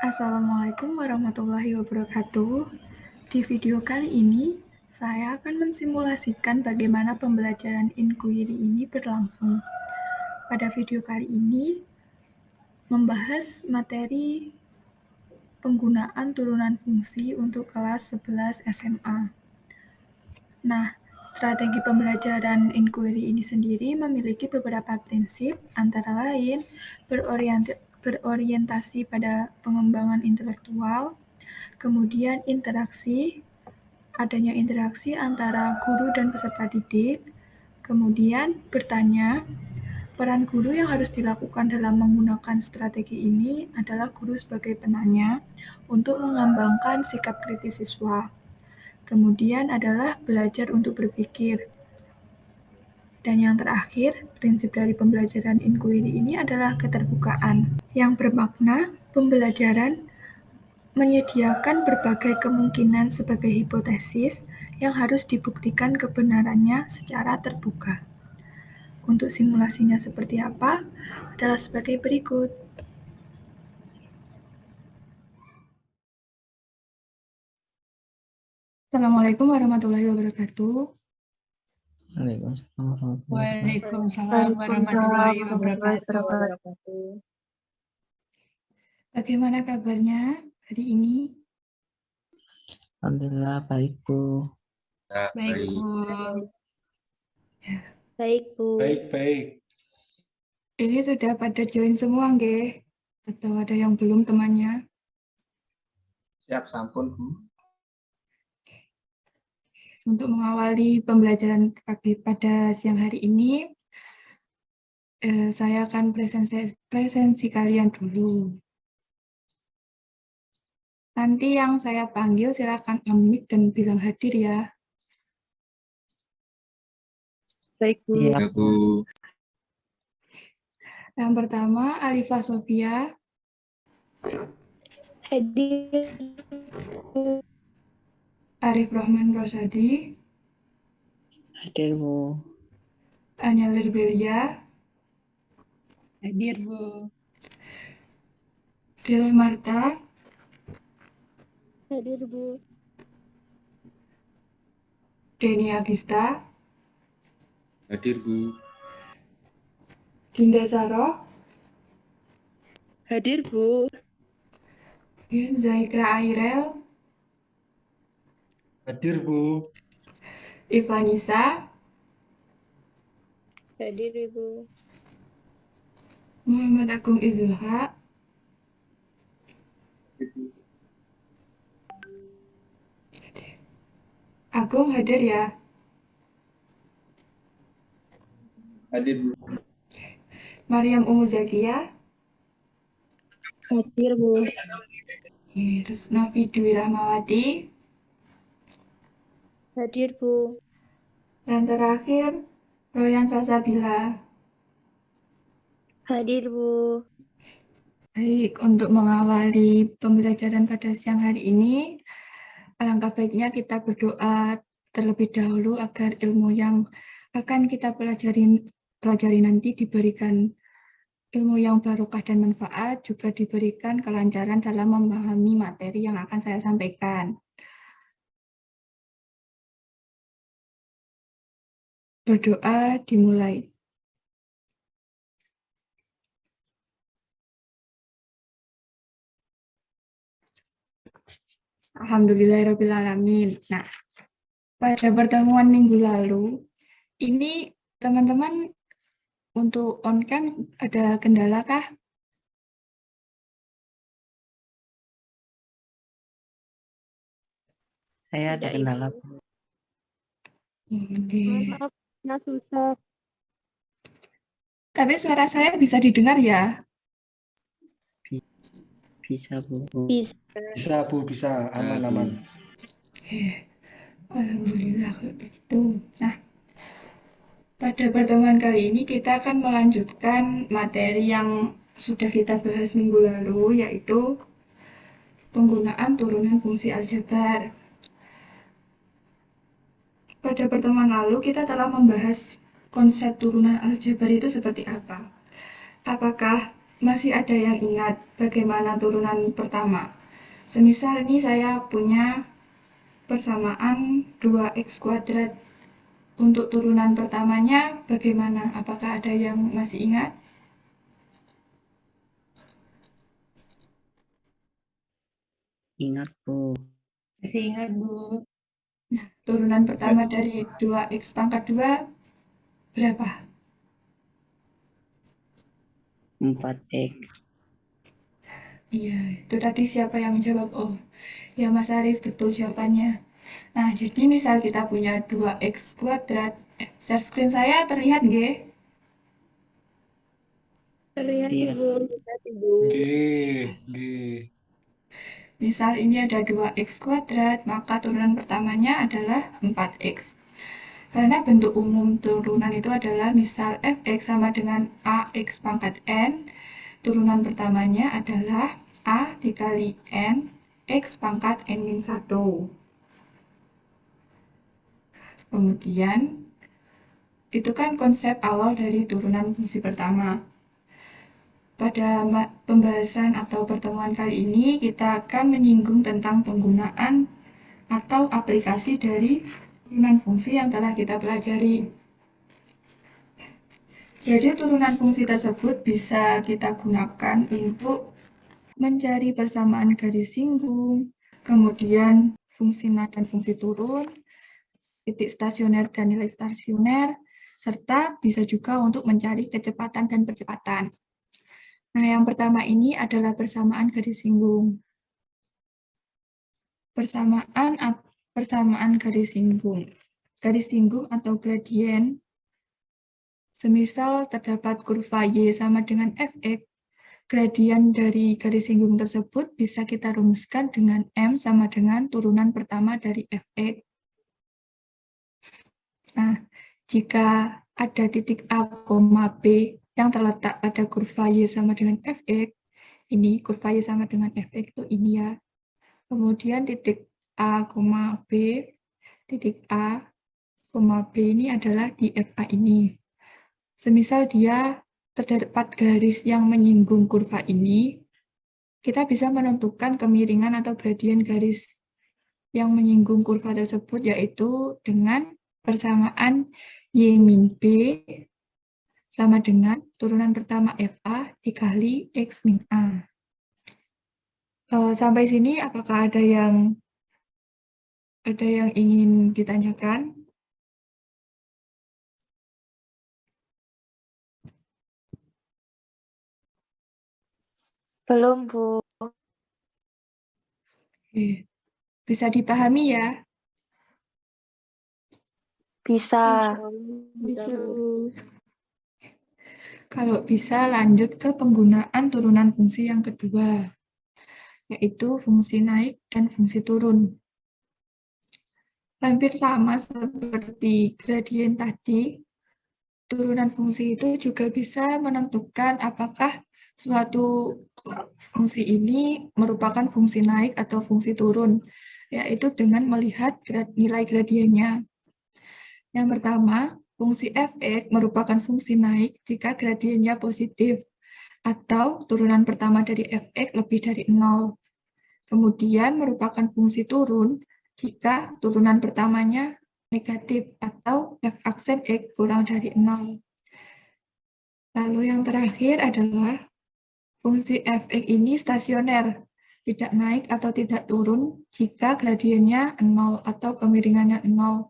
Assalamualaikum warahmatullahi wabarakatuh. Di video kali ini, saya akan mensimulasikan bagaimana pembelajaran inquiry ini berlangsung. Pada video kali ini, membahas materi penggunaan turunan fungsi untuk kelas 11 SMA. Nah, strategi pembelajaran inquiry ini sendiri memiliki beberapa prinsip, antara lain berorientasi pada pengembangan intelektual, kemudian adanya interaksi antara guru dan peserta didik, kemudian bertanya. Peran guru yang harus dilakukan dalam menggunakan strategi ini adalah guru sebagai penanya untuk mengembangkan sikap kritis siswa. Kemudian adalah belajar untuk berpikir. Dan yang terakhir, prinsip dari pembelajaran inquiry ini adalah keterbukaan, yang bermakna pembelajaran menyediakan berbagai kemungkinan sebagai hipotesis yang harus dibuktikan kebenarannya secara terbuka. Untuk simulasinya seperti apa adalah sebagai berikut. Assalamualaikum warahmatullahi wabarakatuh. Waalaikumsalam warahmatullahi wabarakatuh. Bagaimana kabarnya hari ini? Alhamdulillah baik, Bu. Baik, Bu. Baik, Bu. Baik. Ini sudah pada join semua, nggih? Atau ada yang belum temannya? Siap sampun, Bu. Untuk mengawali pembelajaran pada siang hari ini, saya akan presensi kalian dulu. Nanti yang saya panggil silakan unmute dan bilang hadir ya. Baik, Bu. Iya, Bu. Yang pertama, Alifah Sofia. Hadir. Arif Rahman Rosadi. Hadir, Bu. Anya Lirbelia. Hadir, Bu. Dele Marta. Hadir, Bu. Deni Agista. Hadir, Bu. Dinda Saro. Hadir, Bu. Zaikra Airel. Hadir, Bu. Ivanisa. Hadir, Ibu. Muhammad Agung Izulha. Agung hadir ya. Hadir, Bu. Mariam Umu Zakia. Hadir, Bu. Terus Nafi Dwi Rahmawati. Hadir, Bu. Dan terakhir, Royan Salsabila. Hadir, Bu. Baik, untuk mengawali pembelajaran pada siang hari ini, alangkah baiknya kita berdoa terlebih dahulu agar ilmu yang akan kita pelajari nanti diberikan ilmu yang barokah dan manfaat, juga diberikan kelancaran dalam memahami materi yang akan saya sampaikan. Berdoa dimulai. Alhamdulillahirrahmanirrahim. Nah, pada pertemuan minggu lalu, ini teman-teman untuk on-cam ada kendala kah? Saya ada kendala, Bu. Maaf, susah. Tapi suara saya bisa didengar ya? Bisa, Bu. Bisa. Bisa, Bu, bisa. Aman. Alhamdulillah kalau begitu. Nah, pada pertemuan kali ini kita akan melanjutkan materi yang sudah kita bahas minggu lalu, yaitu penggunaan turunan fungsi aljabar. Pada pertemuan lalu kita telah membahas konsep turunan aljabar itu seperti apa. Apakah masih ada yang ingat bagaimana turunan pertama? Semisal ini saya punya persamaan 2x kuadrat. Untuk turunan pertamanya bagaimana? Apakah ada yang masih ingat? Ingat, Bu. Masih ingat, Bu. Turunan pertama dari 2x pangkat 2 berapa? 4x. Iya, itu tadi siapa yang jawab? Oh, ya Mas Arif, betul jawabannya. Nah, jadi misal kita punya 2x kuadrat. Share screen saya terlihat nggih? Terlihat Iya. Ibu. G. Misal ini ada 2x kuadrat, maka turunan pertamanya adalah 4x. Karena bentuk umum turunan itu adalah misal fx sama dengan ax pangkat n, turunan pertamanya adalah a dikali n x pangkat n-1. Kemudian, itu kan konsep awal dari turunan fungsi pertama. Pada pembahasan atau pertemuan kali ini, kita akan menyinggung tentang penggunaan atau aplikasi dari turunan fungsi yang telah kita pelajari. Jadi turunan fungsi tersebut bisa kita gunakan untuk mencari persamaan garis singgung, kemudian fungsi naik dan fungsi turun, titik stasioner dan nilai stasioner, serta bisa juga untuk mencari kecepatan dan percepatan. Nah, yang pertama ini adalah persamaan garis singgung. Persamaan garis singgung. Garis singgung atau gradien, semisal terdapat kurva Y sama dengan fx, gradien dari garis singgung tersebut bisa kita rumuskan dengan M sama dengan turunan pertama dari fx. Nah, jika ada titik A, B yang terletak pada kurva Y sama dengan fx, ini kurva Y sama dengan fx itu ini ya. Kemudian titik A, B, titik A, B ini adalah di FA ini. Semisal dia terdapat garis yang menyinggung kurva ini, kita bisa menentukan kemiringan atau gradien garis yang menyinggung kurva tersebut, yaitu dengan persamaan Y min B sama dengan turunan pertama FA dikali X min A. Sampai sini apakah ada yang ingin ditanyakan? Belum, Bu. Oke. Bisa dipahami ya? Bisa. Bisa, Bu. Kalau bisa lanjut ke penggunaan turunan fungsi yang kedua, yaitu fungsi naik dan fungsi turun. Hampir sama seperti gradien tadi, turunan fungsi itu juga bisa menentukan apakah suatu fungsi ini merupakan fungsi naik atau fungsi turun, yaitu dengan melihat nilai gradiennya. Yang pertama, fungsi fx merupakan fungsi naik jika gradiennya positif, atau turunan pertama dari fx lebih dari 0. Kemudian merupakan fungsi turun jika turunan pertamanya negatif atau f aksen x kurang dari 0. Lalu yang terakhir adalah fungsi fx ini stasioner, tidak naik atau tidak turun jika gradiennya 0 atau kemiringannya 0.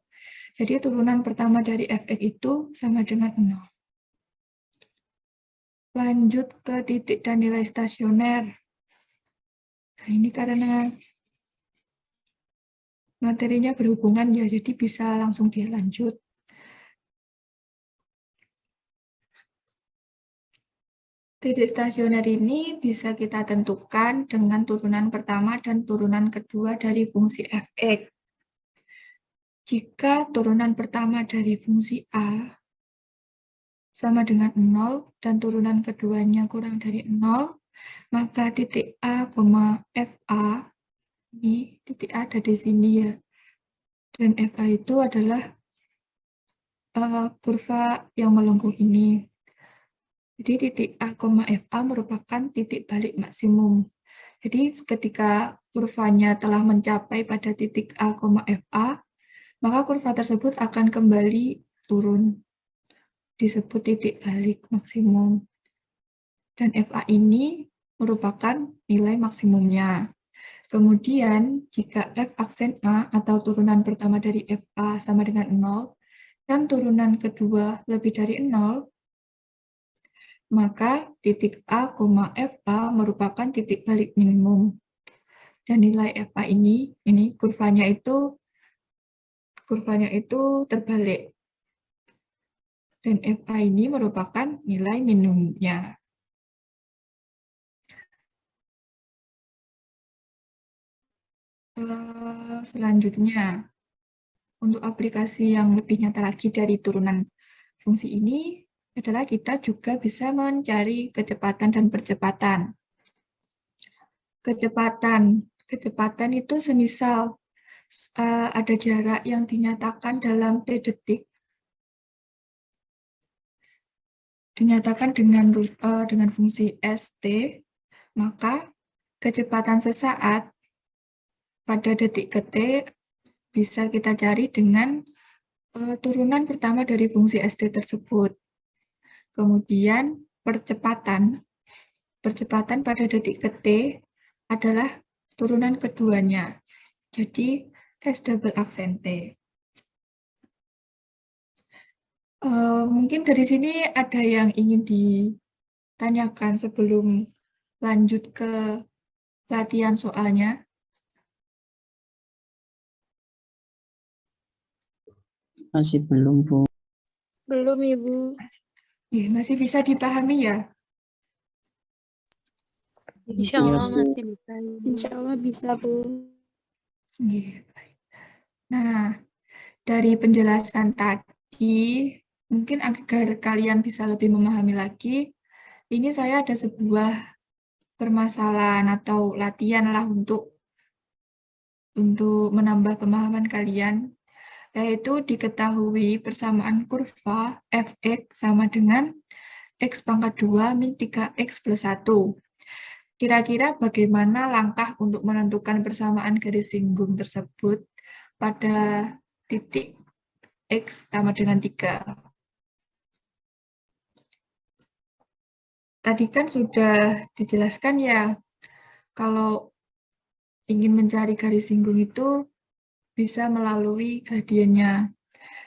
Jadi turunan pertama dari fx itu sama dengan 0. Lanjut ke titik dan nilai stasioner. Nah, ini karena materinya berhubungan ya, jadi bisa langsung dilanjut. Titik stasioner ini bisa kita tentukan dengan turunan pertama dan turunan kedua dari fungsi fx. Jika turunan pertama dari fungsi A sama dengan 0 dan turunan keduanya kurang dari 0, maka titik A, FA, ini titik A ada di sini ya, dan FA itu adalah kurva yang melengkung ini. Jadi titik A, FA merupakan titik balik maksimum. Jadi ketika kurvanya telah mencapai pada titik A, FA, maka kurva tersebut akan kembali turun. Disebut titik balik maksimum. Dan FA ini merupakan nilai maksimumnya. Kemudian, jika F aksen A atau turunan pertama dari FA sama dengan 0, dan turunan kedua lebih dari 0, maka titik A, FA merupakan titik balik minimum. Dan nilai FA ini kurvanya itu terbalik. Dan FA ini merupakan nilai minimumnya. Selanjutnya, untuk aplikasi yang lebih nyata lagi dari turunan fungsi ini adalah kita juga bisa mencari kecepatan dan percepatan. Kecepatan itu semisal ada jarak yang dinyatakan dalam T detik, dinyatakan dengan fungsi ST, maka kecepatan sesaat pada detik ke T bisa kita cari dengan turunan pertama dari fungsi ST tersebut. Kemudian percepatan pada detik ke T adalah turunan keduanya. Jadi S double aksen T. Mungkin dari sini ada yang ingin ditanyakan sebelum lanjut ke latihan soalnya. Masih belum, Bu. Belum, Ibu. Masih bisa dipahami ya? Insya Iya, Allah Bu. masih bisa. Insya Allah bisa, Bu. Nah, dari penjelasan tadi, mungkin agar kalian bisa lebih memahami lagi, ini saya ada sebuah permasalahan atau latihan lah untuk menambah pemahaman kalian, yaitu diketahui persamaan kurva fx sama dengan x pangkat 2 min 3x plus 1. Kira-kira bagaimana langkah untuk menentukan persamaan garis singgung tersebut pada titik x sama dengan 3. Tadi kan sudah dijelaskan ya, kalau ingin mencari garis singgung itu bisa melalui gradiennya.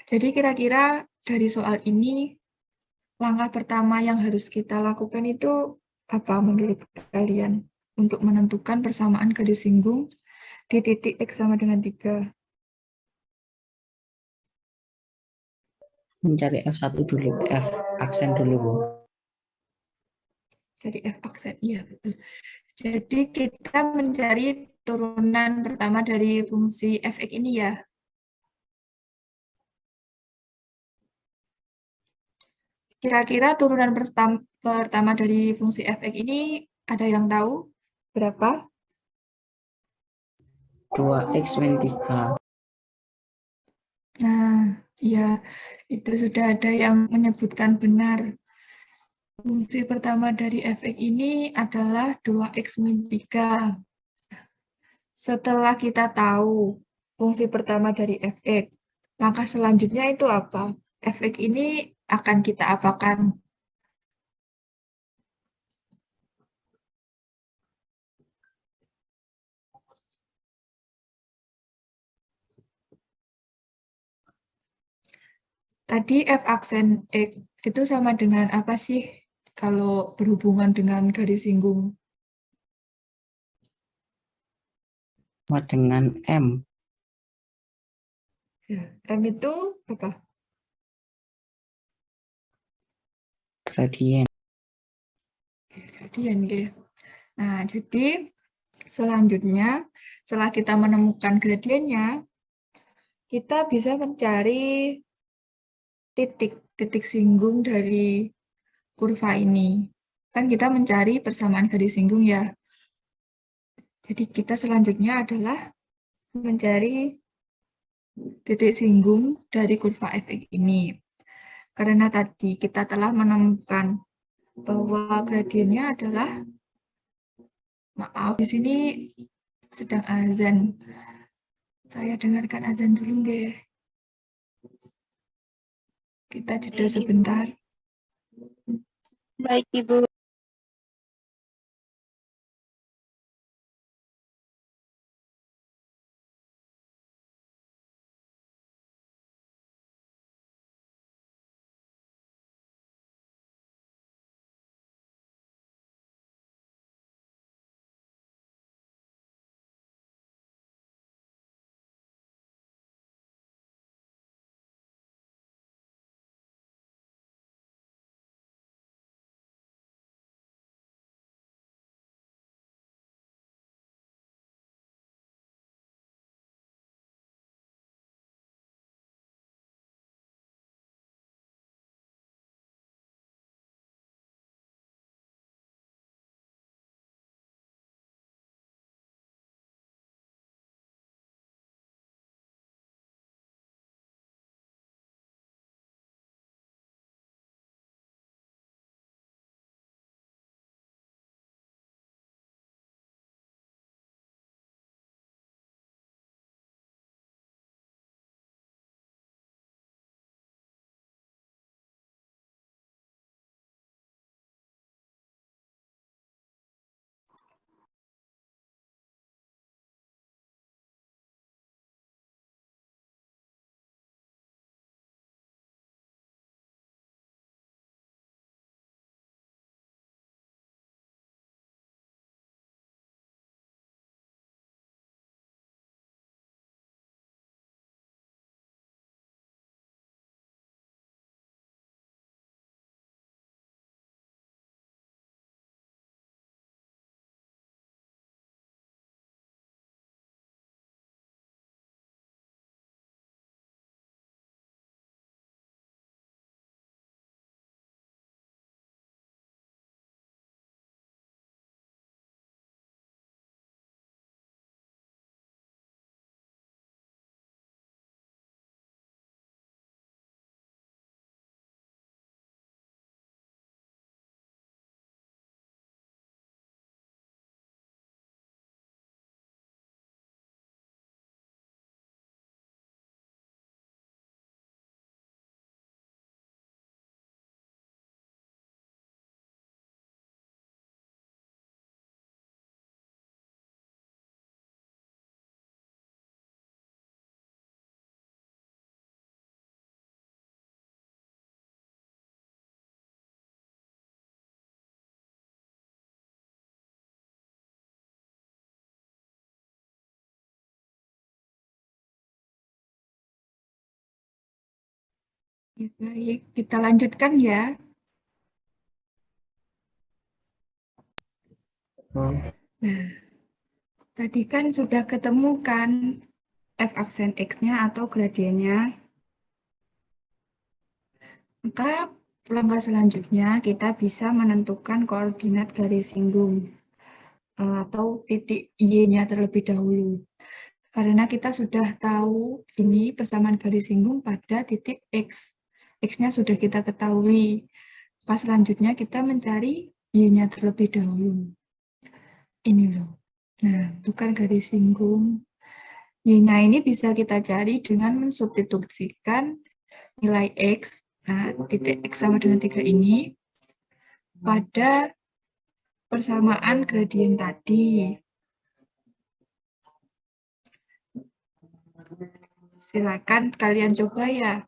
Jadi kira-kira dari soal ini, langkah pertama yang harus kita lakukan itu apa menurut kalian untuk menentukan persamaan garis singgung di titik x sama dengan 3? Mencari F1 dulu, F aksen dulu, Bu. Jadi F aksen, iya betul. Jadi kita mencari turunan pertama dari fungsi fx ini ya. Kira-kira turunan pertama dari fungsi fx ini ada yang tahu berapa? 2x min 3. Nah, ya, itu sudah ada yang menyebutkan benar. Fungsi pertama dari fx ini adalah 2x min 3. Setelah kita tahu fungsi pertama dari fx, langkah selanjutnya itu apa? Fx ini akan kita apakan? Tadi f aksen x itu sama dengan apa sih kalau berhubungan dengan garis singgung? Sama dengan M. Ya, M itu apa? Gradien. Gradien ya. Nah, jadi selanjutnya setelah kita menemukan gradiennya, kita bisa mencari titik singgung dari kurva ini. Kan kita mencari persamaan garis singgung ya. Jadi kita selanjutnya adalah mencari titik singgung dari kurva fx ini. Karena tadi kita telah menemukan bahwa gradiennya adalah, maaf, di sini sedang azan. Saya dengarkan azan dulu deh. Kita jeda sebentar. Baik, Ibu. Baik, kita lanjutkan ya. Nah, tadi kan sudah ketemu kan f aksen x-nya atau gradiennya. Maka langkah selanjutnya kita bisa menentukan koordinat garis singgung atau titik Y-nya terlebih dahulu. Karena kita sudah tahu ini persamaan garis singgung pada titik X. X-nya sudah kita ketahui. Pas selanjutnya kita mencari Y-nya terlebih dahulu. Ini loh. Nah, bukan garis singgung. Y-nya ini bisa kita cari dengan mensubstitusikan nilai X. Nah, titik X sama dengan 3 ini pada persamaan gradien tadi. Silakan kalian coba ya.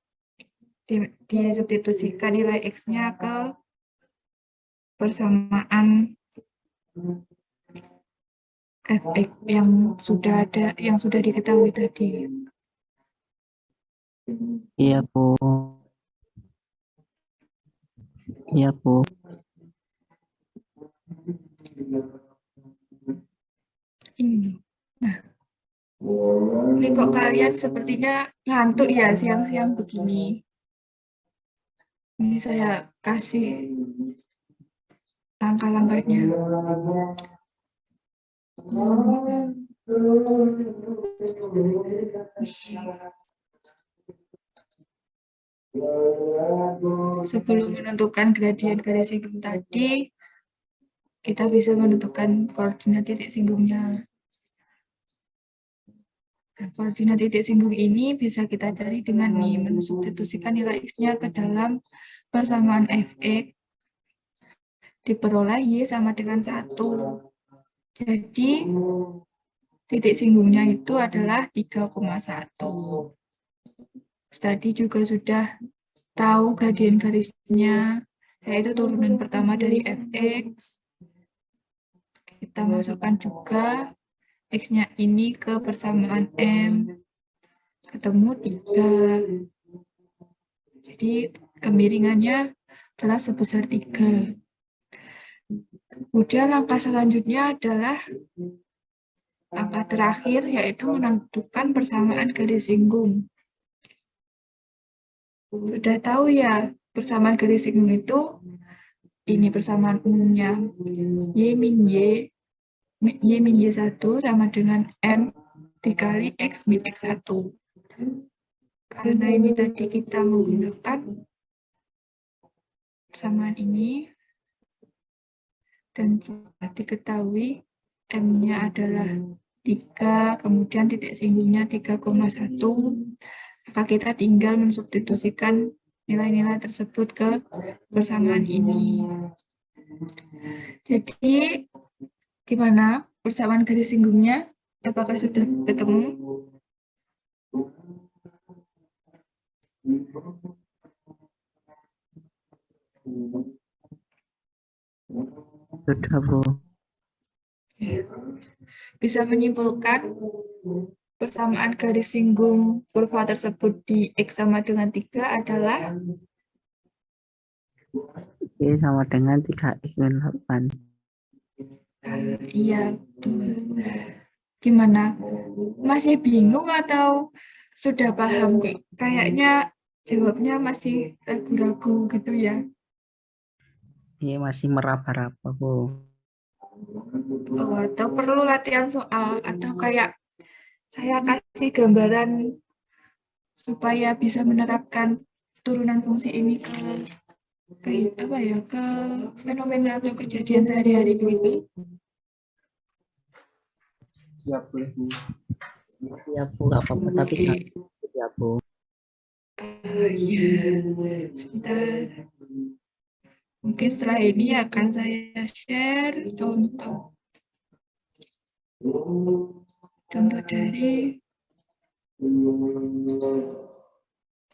Disubstitusikan nilai X-nya ke persamaan fx yang sudah ada, yang sudah diketahui tadi. Iya, Bu. Iya, Bu. Ini. Nah, ini kok kalian sepertinya ngantuk ya siang-siang begini. Ini saya kasih langkah-langkahnya. Sebelum menentukan gradien garis singgung tadi, kita bisa menentukan koordinat titik singgungnya. Nah, koordinat titik singgung ini bisa kita cari dengan mensubstitusikan nilai X-nya ke dalam persamaan fx, diperoleh Y sama dengan 1. Jadi, titik singgungnya itu adalah 3,1. Tadi juga sudah tahu gradien garisnya, yaitu turunan pertama dari fx. Kita masukkan juga X-nya ini ke persamaan M, ketemu 3. Jadi kemiringannya adalah sebesar 3. Kemudian langkah selanjutnya adalah langkah terakhir, yaitu menentukan persamaan garis singgung. Sudah tahu ya, persamaan garis singgung itu, ini persamaan umumnya, Y min Y1 sama dengan M dikali X min X1. Karena ini tadi kita menggunakan persamaan ini, dan sudah diketahui M-nya adalah 3, kemudian titik singgungnya 3,1, maka kita tinggal mensubstitusikan nilai-nilai tersebut ke persamaan ini. Jadi, gimana persamaan garis singgungnya? Apakah sudah ketemu? Sudah, Bu. Bisa menyimpulkan persamaan garis singgung kurva tersebut di X sama dengan 3 adalah Y sama dengan 3X min 8. iya, betul. Gimana? Masih bingung atau sudah paham? Kayaknya jawabnya masih ragu-ragu gitu ya. Ini masih meraba-raba, Bu. Oh, atau perlu latihan soal, atau kayak saya kasih gambaran supaya bisa menerapkan turunan fungsi ini ke apa ya, ke fenomena atau kejadian sehari-hari begitu. Siap, boleh Bu. Ya, Bu, nggak apa-apa. Tapi Oke. jangan ya, Bu. Iya, sebentar. Mungkin setelah ini akan saya share contoh dari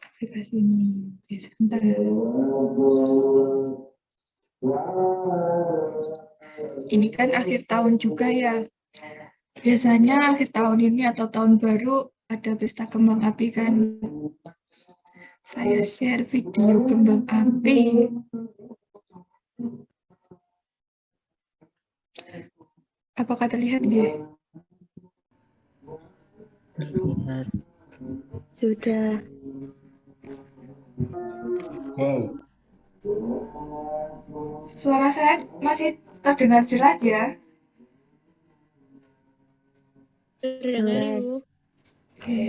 aplikasi ini. Oke, sebentar. Ini kan akhir tahun juga ya. Biasanya akhir tahun ini atau tahun baru ada pesta kembang api kan. Saya share video kembang api. Apakah terlihat dia? Terlihat. Sudah. Wow. Suara saya masih terdengar jelas ya? Terdengar, Ibu. Oke.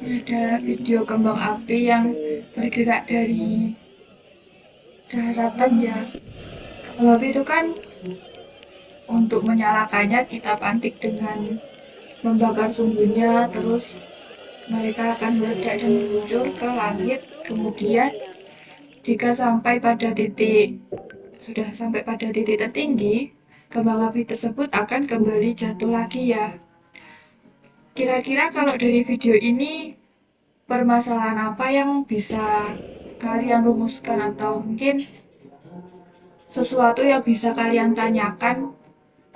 Ini ada video kembang api yang bergerak dari daratan ya. Kembang api itu kan untuk menyalakannya kita pantik dengan membakar sumbunya, terus mereka akan meledak dan meluncur ke langit. Kemudian jika sudah sampai pada titik tertinggi, kembang api tersebut akan kembali jatuh lagi ya. Kira-kira kalau dari video ini, permasalahan apa yang bisa kalian rumuskan, atau mungkin sesuatu yang bisa kalian tanyakan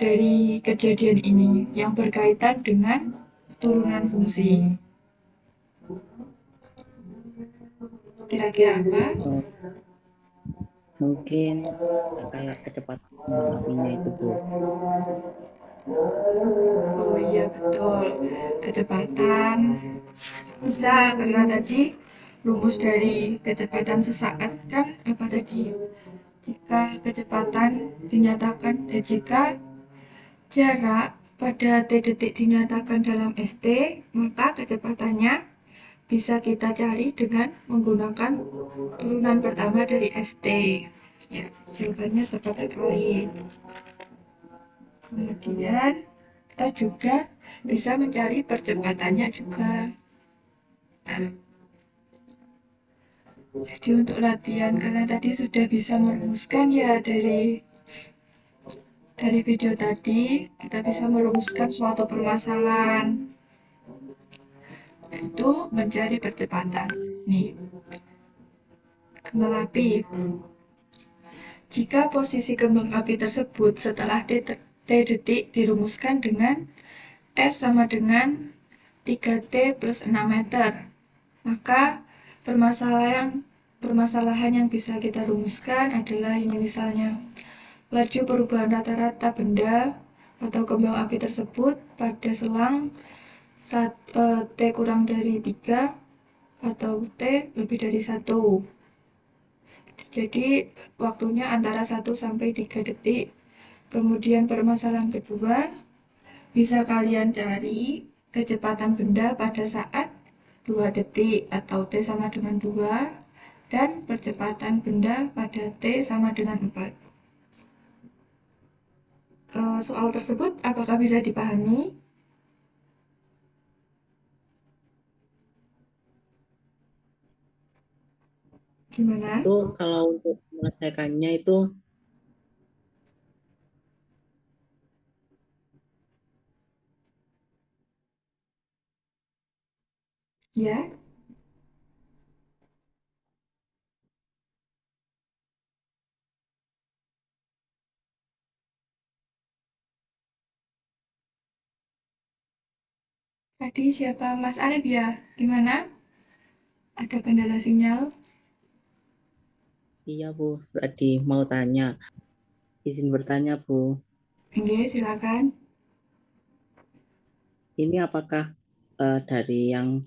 dari kejadian ini yang berkaitan dengan turunan fungsi? Kira-kira apa? Mungkin kayak kecepatan kembang apinya itu, Bu. Oh iya betul, kecepatan. Bisa karena tadi rumus dari kecepatan sesaat kan apa tadi? Jika kecepatan dinyatakan, jika jarak pada T detik dinyatakan dalam ST, maka kecepatannya bisa kita cari dengan menggunakan turunan pertama dari ST. Ya, jawabannya tepat sekali. Kemudian kita juga bisa mencari percepatannya juga. Nah, jadi untuk latihan, karena tadi sudah bisa merumuskan ya dari video tadi, kita bisa merumuskan suatu permasalahan, yaitu mencari percepatan. Nih, kembang api. Jika posisi kembang api tersebut setelah T detik dirumuskan dengan S sama dengan 3T plus 6 meter, maka permasalahan yang bisa kita rumuskan adalah ini misalnya laju perubahan rata-rata benda atau kembang api tersebut pada selang T kurang dari 3 atau T lebih dari 1. Jadi waktunya antara 1 sampai 3 detik. Kemudian permasalahan kedua, bisa kalian cari kecepatan benda pada saat 2 detik atau T sama dengan 2 dan percepatan benda pada T sama dengan 4. Soal tersebut apakah bisa dipahami? Gimana? Itu kalau untuk menyelesaikannya itu Ya, tadi siapa? Mas Arif ya? Gimana? Ada kendala sinyal? iya Bu, tadi mau tanya, izin bertanya Bu, Oke, silakan. ini apakah dari yang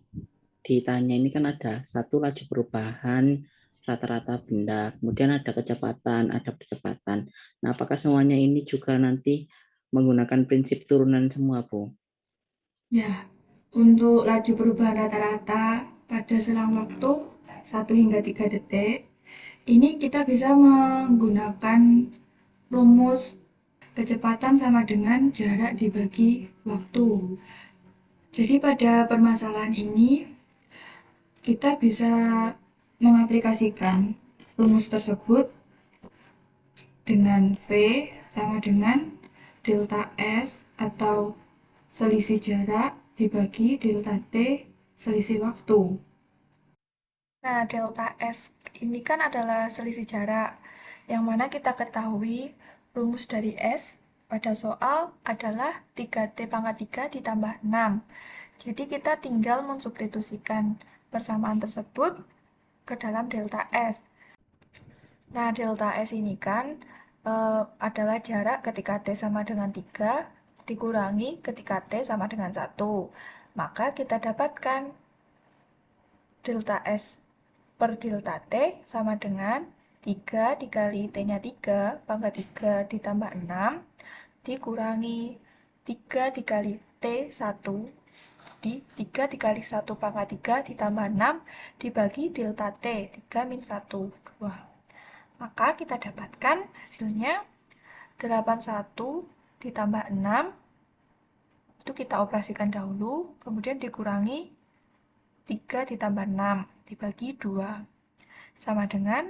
ditanya ini kan ada satu laju perubahan rata-rata benda, kemudian ada kecepatan, ada percepatan. Nah, apakah semuanya ini juga nanti menggunakan prinsip turunan semua, Bu? Ya, untuk laju perubahan rata-rata pada selang waktu 1 hingga 3 detik, ini kita bisa menggunakan rumus kecepatan sama dengan jarak dibagi waktu. Jadi pada permasalahan ini, kita bisa mengaplikasikan rumus tersebut dengan V sama dengan delta S atau selisih jarak dibagi delta T selisih waktu. Nah, delta S ini kan adalah selisih jarak, yang mana kita ketahui rumus dari S pada soal adalah 3T pangkat 3 ditambah 6. Jadi kita tinggal mensubstitusikan persamaan tersebut ke dalam delta S. Nah, delta S ini kan adalah jarak ketika T sama dengan 3 dikurangi ketika T sama dengan 1. Maka kita dapatkan delta S per delta T sama dengan 3 dikali T-nya 3 pangkat 3 ditambah 6 dikurangi 3 dikali T1 di 3 dikali 1 pangkat 3 ditambah 6 dibagi delta T 3 min 1 2. Maka kita dapatkan hasilnya 81 ditambah 6 itu kita operasikan dahulu, kemudian dikurangi 3 ditambah 6 dibagi 2 sama dengan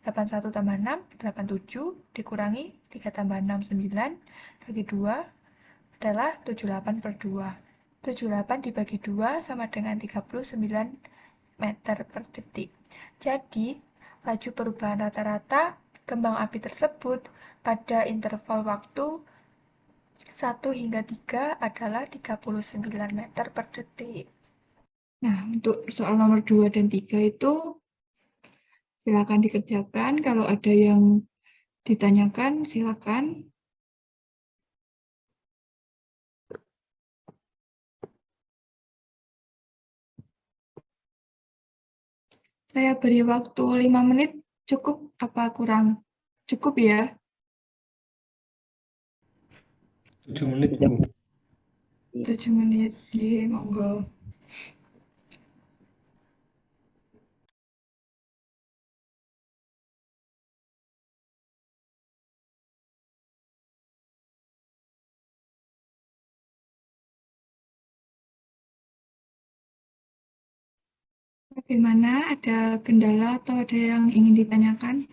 81 tambah 6 87 dikurangi 3 tambah 6 9 bagi 2 adalah 78 per 2. 78 dibagi 2 sama dengan 39 meter per detik. Jadi laju perubahan rata-rata kembang api tersebut pada interval waktu 1 hingga 3 adalah 39 meter per detik. Nah, untuk soal nomor 2 dan 3 itu silakan dikerjakan. Kalau ada yang ditanyakan, silakan. Saya beri waktu 5 menit, cukup apa kurang? Cukup ya? 7 menit, Bu. Iya. 7 menit. Nggih, monggo. Bagaimana? Ada kendala atau ada yang ingin ditanyakan?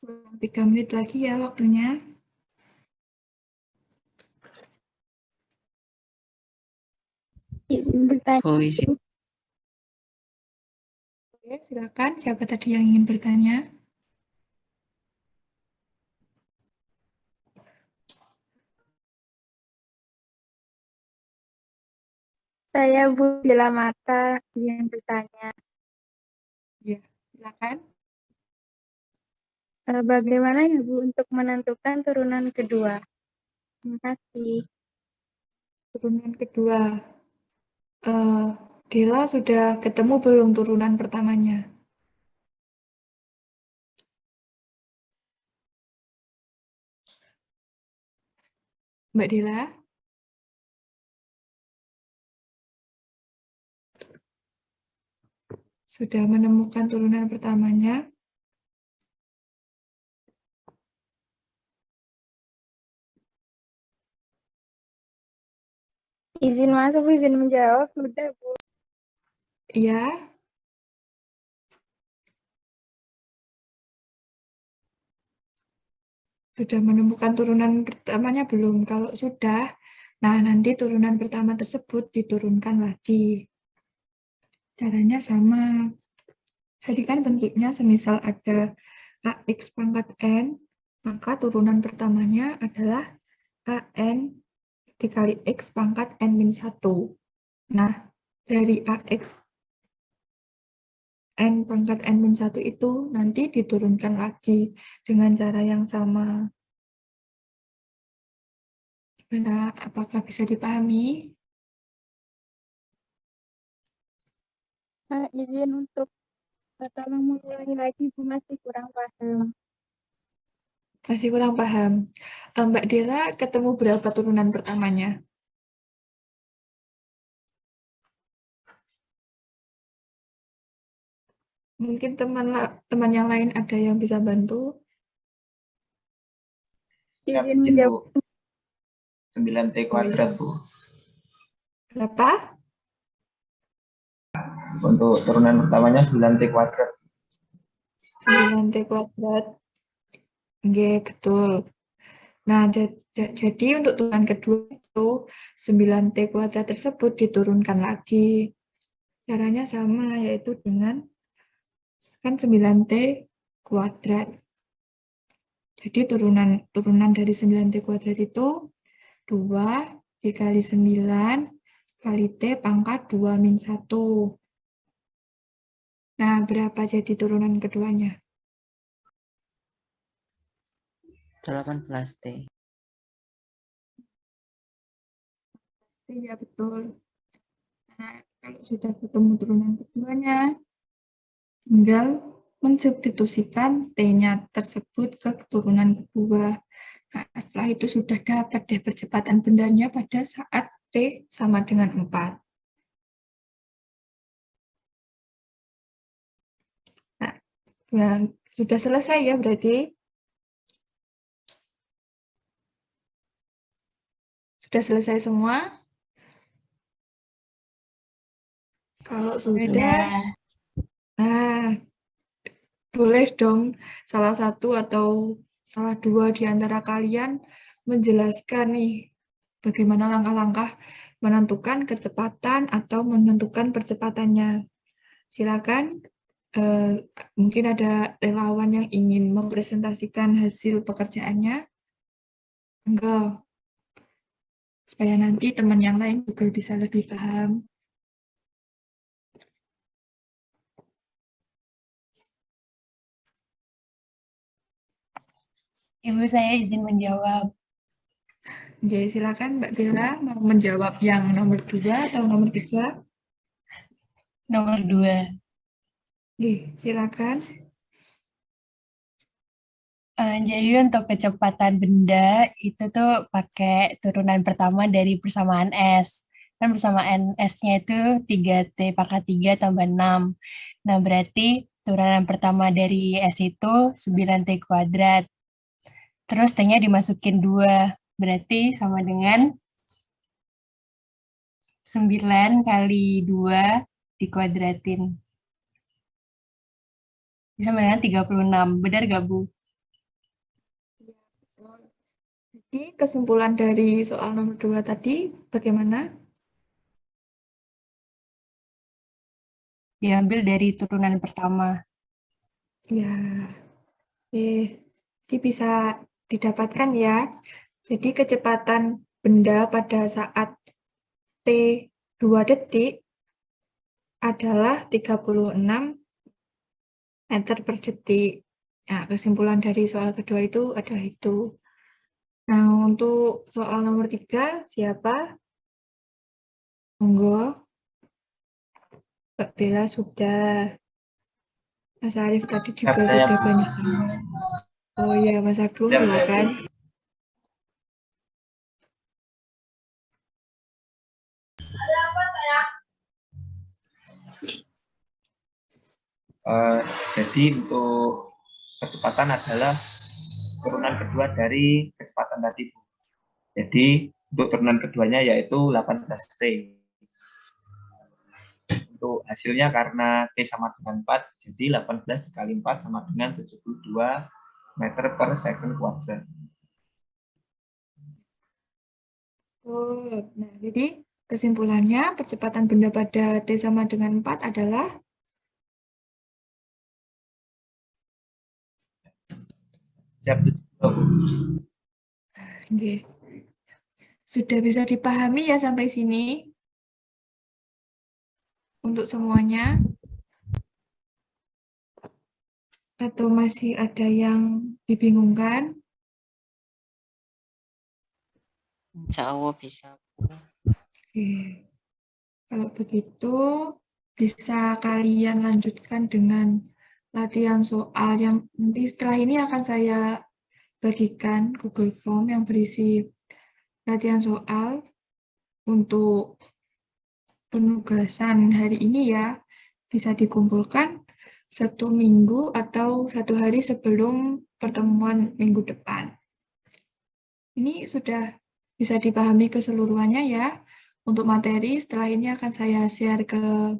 Kurang 3 menit lagi ya waktunya. Izin bertanya. Oh, izin. Oke, silakan. Siapa tadi yang ingin bertanya? Saya Bu Bila Mata yang bertanya. Ya, silakan. Bagaimana ya Bu untuk menentukan turunan kedua? Terima kasih. Turunan kedua. Dela sudah ketemu belum turunan pertamanya? Mbak Dela? Sudah menemukan turunan pertamanya? Izin masuk, izin menjawab, sudah Bu. Iya. Sudah menemukan turunan pertamanya belum? Kalau sudah, nah nanti turunan pertama tersebut diturunkan lagi. Caranya sama. Jadi kan bentuknya semisal ada AX pangkat N, maka turunan pertamanya adalah AN dikali X pangkat N-1. Nah, dari AX N pangkat N-1 itu nanti diturunkan lagi dengan cara yang sama. Gimana? Apakah bisa dipahami? Izin untuk tolong mengulangi lagi, Bu, masih kurang paham. Masih kurang paham. Mbak Dela ketemu berapa turunan pertamanya? Mungkin teman yang lain ada yang bisa bantu. Siap, Izin izin, menjawab. Bu. 9T kuadrat, Bu. Berapa? Untuk turunan pertamanya 9T kuadrat. 9T kuadrat. Oke, betul. Nah, jadi untuk turunan kedua itu 9T kuadrat tersebut diturunkan lagi. Caranya sama, yaitu dengan kan 9T kuadrat. Jadi turunan dari 9T kuadrat itu 2 dikali 9 kali T pangkat 2 min 1. Nah, berapa jadi turunan keduanya? 18T. Iya, betul. Nah, kalau sudah ketemu turunan keduanya, tinggal mensubstitusikan T-nya tersebut ke turunan kedua. Nah, setelah itu sudah dapat deh percepatan bendanya pada saat T sama dengan 4. Nah, sudah selesai ya berarti? Sudah selesai semua? Kalau sudah, nah, boleh dong salah satu atau salah dua di antara kalian menjelaskan nih bagaimana langkah-langkah menentukan kecepatan atau menentukan percepatannya. Silakan, mungkin ada relawan yang ingin mempresentasikan hasil pekerjaannya. Enggak, supaya nanti teman yang lain juga bisa lebih paham. Ibu saya izin menjawab. Oke, silakan Mbak Bella mau menjawab yang nomor 2 atau nomor 3? Nomor 2. Oke, silakan. Jadi untuk kecepatan benda itu tuh pakai turunan pertama dari persamaan S. Kan persamaan S-nya itu 3T pangkat 3 tambah 6. Nah, berarti turunan pertama dari S itu 9T kuadrat. Terus T-nya dimasukin 2. Berarti sama dengan 9 kali 2 dikuadratin. Bisa sama dengan 36. Benar gak, Bu? Jadi kesimpulan dari soal nomor 2 tadi bagaimana? Diambil dari turunan pertama. Ya, jadi bisa didapatkan ya. Jadi kecepatan benda pada saat T 2 detik adalah 36 meter per detik. Nah, kesimpulan dari soal kedua itu adalah itu. Nah, untuk soal nomor 3, siapa? Monggo. Mbak Bella sudah. Mas Arief tadi Siap, juga saya, sudah Bu. banyak tanya. Oh iya, Mas Agung, Siap, saya, silakan. Bu. Jadi untuk kecepatan adalah turunan kedua dari kecepatan tadi, Bu. Jadi untuk turunan keduanya yaitu 18T. Untuk hasilnya karena T sama dengan 4, jadi 18 dikali 4 sama dengan 72 meter per second kuadrat. Oh, nah, jadi kesimpulannya percepatan benda pada T sama dengan 4 adalah Siap, Bu. Oke. Sudah bisa dipahami ya sampai sini untuk semuanya? Atau masih ada yang dibingungkan? Insya Allah bisa. Oke. Kalau begitu, bisa kalian lanjutkan dengan latihan soal yang nanti setelah ini akan saya bagikan Google Form yang berisi latihan soal untuk penugasan hari ini ya. Bisa dikumpulkan 1 minggu atau 1 hari sebelum pertemuan minggu depan. Ini sudah bisa dipahami keseluruhannya ya. Untuk materi setelah ini akan saya share ke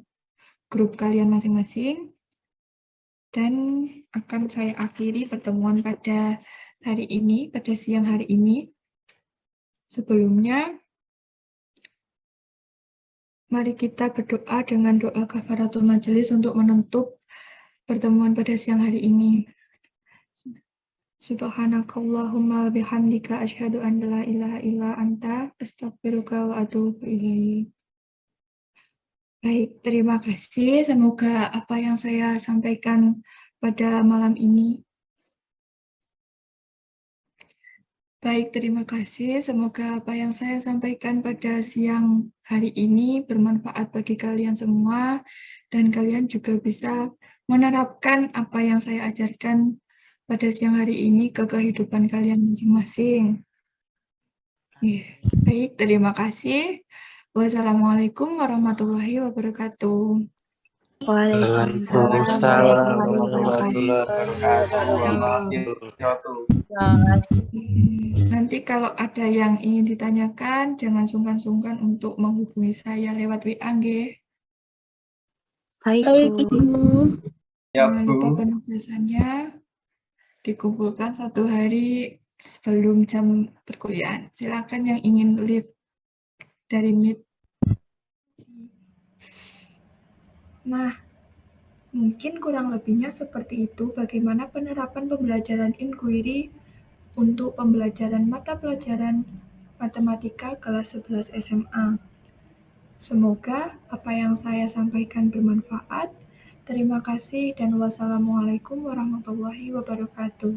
grup kalian masing-masing. Dan akan saya akhiri pertemuan pada hari ini, pada siang hari ini. Sebelumnya, mari kita berdoa dengan doa kafaratul majelis untuk menutup pertemuan pada siang hari ini. Subhanakallahumma bihamdika asyhadu an la ilaha illa anta astaghfiruka wa atubu ilaik. Baik, terima kasih. Semoga apa yang saya sampaikan pada malam ini. Baik, terima kasih. Semoga apa yang saya sampaikan pada siang hari ini bermanfaat bagi kalian semua dan kalian juga bisa menerapkan apa yang saya ajarkan pada siang hari ini ke kehidupan kalian masing-masing. Baik, terima kasih. Wassalamualaikum warahmatullahi wabarakatuh. Waalaikumsalam warahmatullahi wabarakatuh. Nanti kalau ada yang ingin ditanyakan, jangan sungkan-sungkan untuk menghubungi saya lewat WA, nggih. Baik, Bu. Ya, Jangan lupa Bu. penugasannya dikumpulkan 1 hari sebelum jam perkuliahan. Silakan yang ingin live dari Meet. Nah, mungkin kurang lebihnya seperti itu bagaimana penerapan pembelajaran inquiry untuk pembelajaran mata pelajaran matematika kelas 11 SMA. Semoga apa yang saya sampaikan bermanfaat. Terima kasih dan wassalamualaikum warahmatullahi wabarakatuh.